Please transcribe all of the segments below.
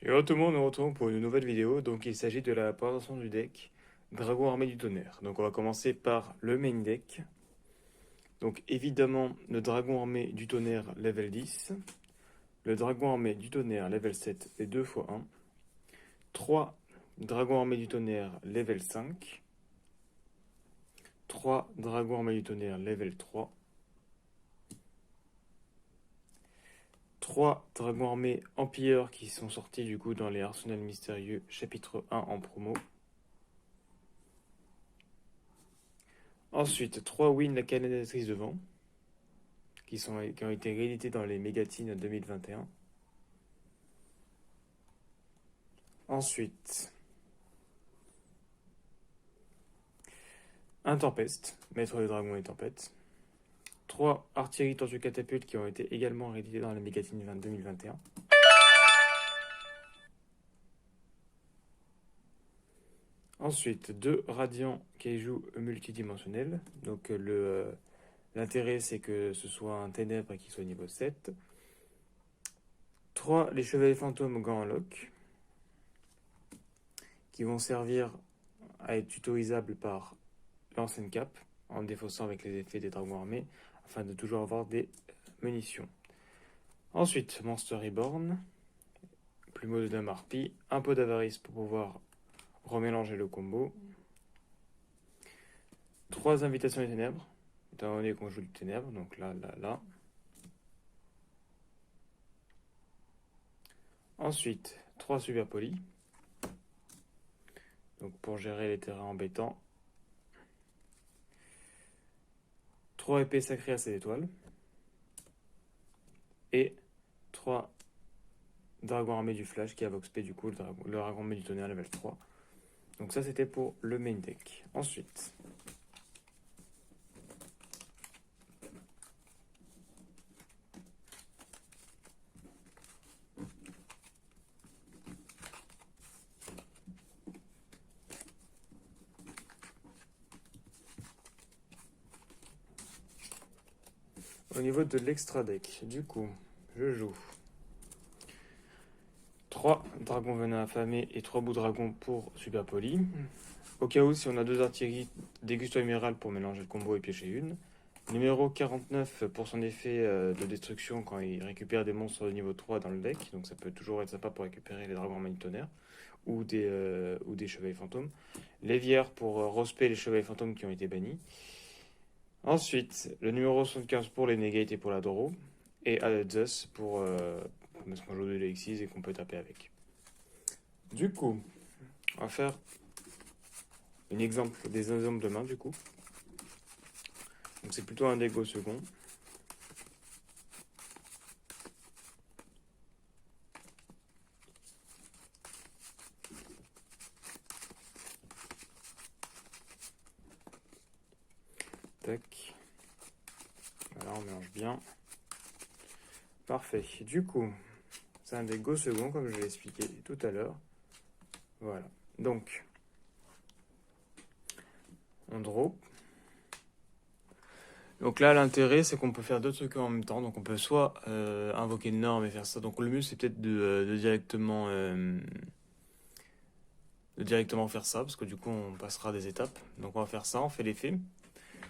Et alors tout le monde, nous retrouvons pour une nouvelle vidéo. Donc il s'agit de la présentation du deck Dragon Armé du Tonnerre. Donc on va commencer par le main deck. Donc évidemment le Dragon Armé du Tonnerre level 10. Le Dragon Armé du Tonnerre level 7 et 2 x 1. 3 Dragons Armés du Tonnerre level 5. 3 Dragons Armés du Tonnerre level 3. 3 dragons armés Empire qui sont sortis du coup dans les Arsenals Mystérieux chapitre 1 en promo. Ensuite, 3 Win la canalisatrice de vent qui ont été réédités dans les Mégatines 2021. Ensuite, un Tempest, Maître des Dragons et Tempête. 3 Artillerie Tortue Catapulte qui ont été également réédités dans les Mégatines 2021. Ensuite, 2 Radiant Kaiju multidimensionnels. Donc l'intérêt c'est que ce soit un ténèbre et qu'il soit niveau 7. 3 les Chevaliers Fantômes Gants Lock qui vont servir à être tutorisables par l'ancienne cape en défaussant avec les effets des dragons armés afin de toujours avoir des munitions. Ensuite, Monster Reborn, Plumeau de Dame Harpie, un peu d'avarice pour pouvoir remélanger le combo. 3 invitations des ténèbres, étant donné qu'on joue du ténèbre, donc là. Ensuite, 3 super polis, donc pour gérer les terrains embêtants. 3 épées sacrées à 7 étoiles. Et 3 dragons armés du flash qui a Voxp du coup, le dragon armé du tonnerre level 3. Donc ça c'était pour le main deck. Ensuite, au niveau de l'extra deck, du coup, je joue 3 dragons venin affamés et 3 bouts dragons pour super poli. Au cas où, si on a 2 artilleries, dégusto émerald pour mélanger le combo et piocher une. Numéro 49 pour son effet de destruction quand il récupère des monstres de niveau 3 dans le deck. Donc ça peut toujours être sympa pour récupérer les dragons armés du tonnerre ou des chevaliers fantômes. Lévière pour rospé les chevaliers fantômes qui ont été bannis. Ensuite, le numéro 75 pour les Negate et pour la Doro. Et Zeus pour parce qu'on joue de l'Alexis et qu'on peut taper avec. Du coup, on va faire des exemples de main du coup. Donc c'est plutôt un deck au second. Tac. Voilà, on mélange bien. Parfait. Du coup, c'est un deck go second, comme je l'ai expliqué tout à l'heure. Voilà. Donc, on draw. Donc là, l'intérêt, c'est qu'on peut faire deux trucs en même temps. Donc on peut soit invoquer une norme et faire ça. Donc le mieux, c'est peut-être de directement faire ça, parce que du coup, on passera des étapes. Donc on va faire ça, on fait l'effet.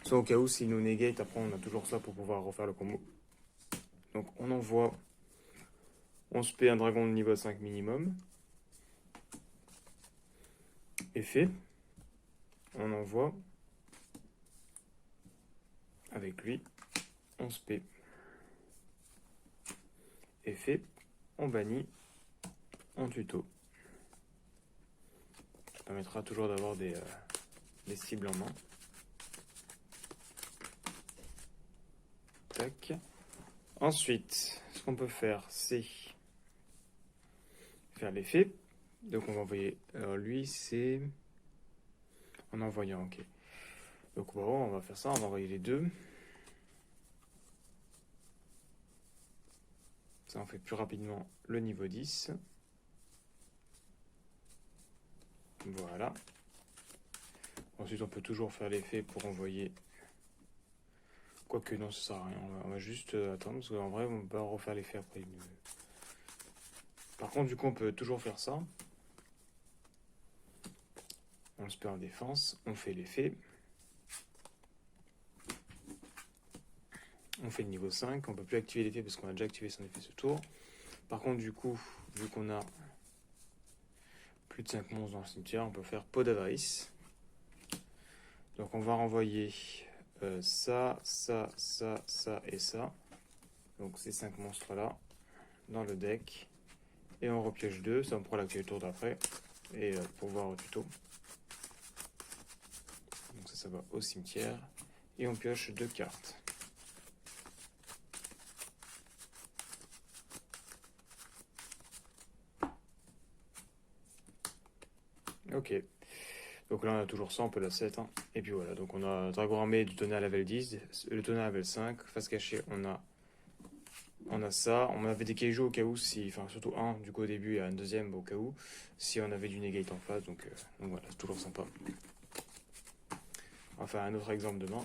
Soit au cas où, s'il nous negate, après, on a toujours ça pour pouvoir refaire le combo. Donc on envoie, on se paie un dragon de niveau 5 minimum. Effet. On envoie. Avec lui, on se paie. Effet. On bannit. On tuto. Ça permettra toujours d'avoir des cibles en main. Tac. Ensuite, ce qu'on peut faire, c'est faire l'effet. Donc on va envoyer. Alors lui, c'est en envoyant, ok. Donc bon, on va faire ça, on va envoyer les deux. Ça en fait plus rapidement le niveau 10. Voilà. Ensuite, on peut toujours faire l'effet pour envoyer. Quoique non, ça sert à rien. On va juste attendre, parce qu'en vrai, on va pas refaire l'effet après. Par contre, du coup, on peut toujours faire ça. On se met en défense, on fait l'effet. On fait le niveau 5, on peut plus activer l'effet parce qu'on a déjà activé son effet ce tour. Par contre, du coup, vu qu'on a plus de 5 monstres dans le cimetière, on peut faire Peau d'avarice. Donc on va renvoyer ça, ça, ça, ça et ça. Donc ces 5 monstres là dans le deck. Et on repiège 2, ça on pourra l'activer le tour d'après. Et pour voir au tuto. Donc ça va au cimetière. Et on pioche 2 cartes. Ok. Donc là on a toujours ça, on peut la 7. Hein. Et puis voilà, donc on a Dragon Armé du tonnerre level 10, le tonnerre level 5. Face cachée, on a ça. On avait des kaiju au cas où, si, enfin surtout un du coup au début et un deuxième au cas où, si on avait du negate en face. Donc voilà, c'est toujours sympa. On va faire un autre exemple demain.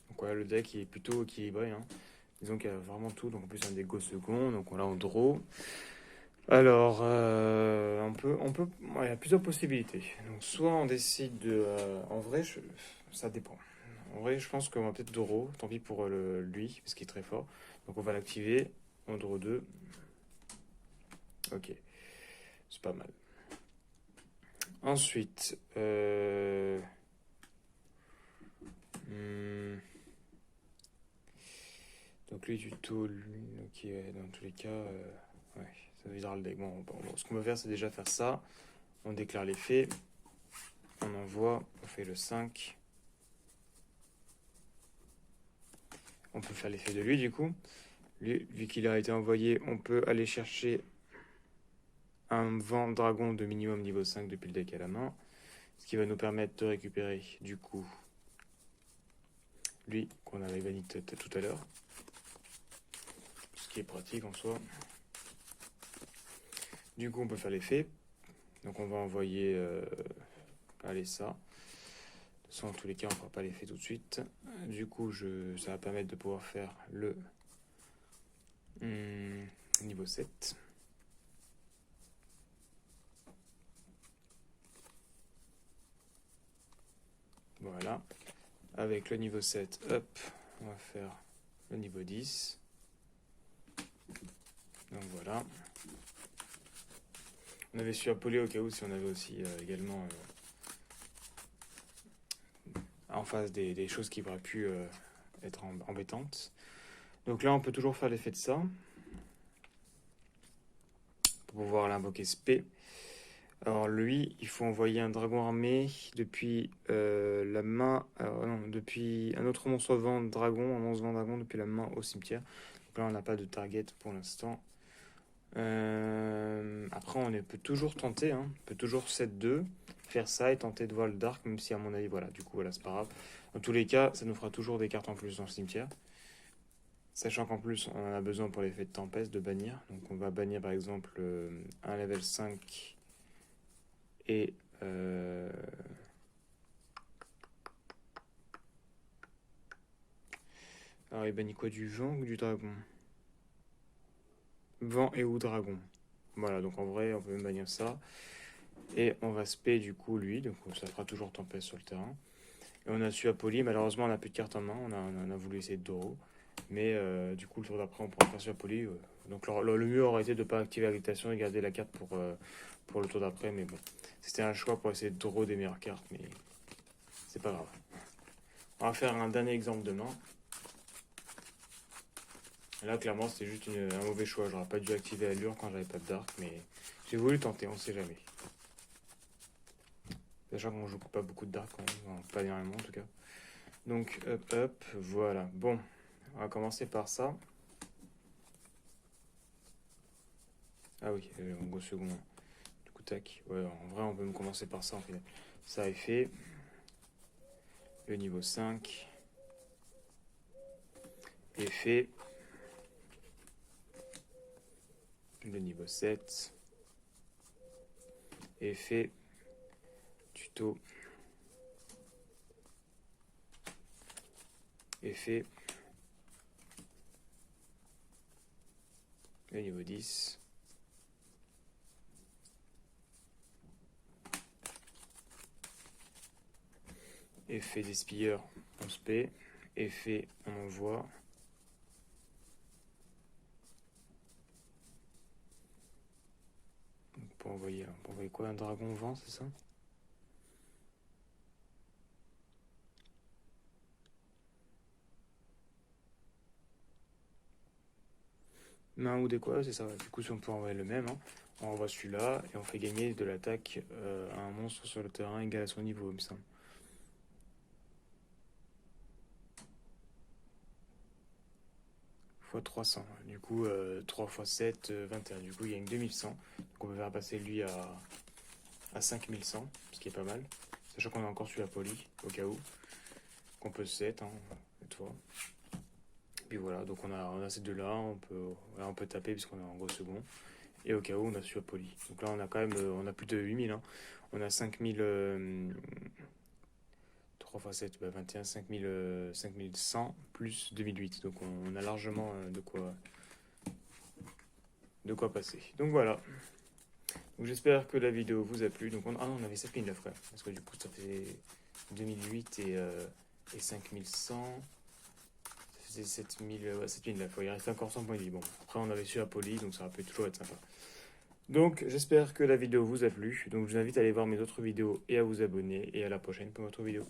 Donc voilà, le deck il est plutôt équilibré. Hein. Disons qu'il y a vraiment tout. Donc en plus, un des go second. Donc voilà, on draw. Alors, il y a plusieurs possibilités. Donc soit on décide de. En vrai, ça dépend. En vrai, je pense qu'on va peut-être draw. Tant pis pour lui, parce qu'il est très fort. Donc on va l'activer. On draw 2. Ok, c'est pas mal. Ensuite, donc lui tuto, ok, dans tous les cas, ouais, ça videra le deck. Bon, ce qu'on va faire, c'est déjà faire ça. On déclare les faits, on envoie, on fait le 5. On peut faire l'effet de lui du coup. Lui, vu qu'il a été envoyé, on peut aller chercher un vent dragon de minimum niveau 5 depuis le deck à la main. Ce qui va nous permettre de récupérer du coup lui qu'on avait banni tout à l'heure. Ce qui est pratique en soi. Du coup, on peut faire l'effet. Donc, on va envoyer allez, ça. Ça, en tous les cas, on ne fera pas l'effet tout de suite. Du coup, ça va permettre de pouvoir faire le niveau 7. Voilà. Avec le niveau 7, hop, on va faire le niveau 10. Donc voilà. On avait su appeler au cas où si on avait aussi également en face des choses qui auraient pu être embêtantes. Donc là, on peut toujours faire l'effet de ça. Pour pouvoir l'invoquer spé. Alors lui, il faut envoyer un dragon armé depuis la main... Alors non, depuis un autre monstre vent dragon, un monstre vent dragon depuis la main au cimetière. Donc là, on n'a pas de target pour l'instant. Après, on peut toujours tenter, hein. On peut toujours 7-2, faire ça et tenter de voir le dark, même si à mon avis, voilà, du coup, voilà, c'est pas grave. Dans tous les cas, ça nous fera toujours des cartes en plus dans le cimetière. Sachant qu'en plus, on en a besoin pour l'effet de tempête de bannir. Donc on va bannir par exemple un level 5 et... Alors il bannit quoi, du vent ou du dragon? Vent et ou dragon. Voilà, donc en vrai, on peut même bannir ça. Et on va spé du coup lui, donc ça fera toujours tempête sur le terrain. Et on a su à Poly, malheureusement on n'a plus de carte en main, on a voulu essayer de Doro. Mais du coup le tour d'après on pourra faire sur Poly. Donc le mieux aurait été de ne pas activer l'habitation et garder la carte pour le tour d'après. Mais bon, c'était un choix pour essayer de Doro des meilleures cartes, mais c'est pas grave. On va faire un dernier exemple demain. Là, clairement, c'était juste un mauvais choix. J'aurais pas dû activer Allure quand j'avais pas de Dark, mais j'ai voulu tenter, on sait jamais. Sachant qu'on joue pas beaucoup de Dark quand même, enfin, pas énormément en tout cas. Donc, hop, voilà. Bon, on va commencer par ça. Ah oui, on go second. Du coup, tac. Ouais, en vrai, on peut me commencer par ça en fait. Ça est fait. Le niveau 5 est fait. Le niveau 7 effet tuto, effet, le niveau 10, effet d'espieur 11p, effet on envoie, pour envoyer quoi, un dragon vent, c'est ça? Main ou des quoi, c'est ça. Du coup, si on peut envoyer le même, hein, on envoie celui-là et on fait gagner de l'attaque à un monstre sur le terrain égal à son niveau, il me semble. Fois 300. Du coup, 3 fois 7, 21. Du coup, il gagne 2100. Donc, on peut faire passer lui à 5100, ce qui est pas mal. Sachant qu'on a encore celui-là poli, au cas où. Qu'on peut 7, hein, cette fois. Puis voilà, donc on a ces deux-là. On peut taper puisqu'on est en gros second. Et au cas où, on a celui-là poli. Donc là, on a quand même on a plus de 8000. Hein. On a 5000. 3 x 7, 21, 5100 plus 2008. Donc on a largement de quoi passer. Donc voilà. Donc j'espère que la vidéo vous a plu. Donc on avait 7000 là, frère. Parce que du coup, ça fait 2008 et 5100. Ça faisait 7000, 7000 là. Il reste encore 100 points de vie. Bon, après, on avait su à Poly, donc ça peut toujours être sympa. Donc j'espère que la vidéo vous a plu. Donc je vous invite à aller voir mes autres vidéos et à vous abonner. Et à la prochaine pour votre vidéo.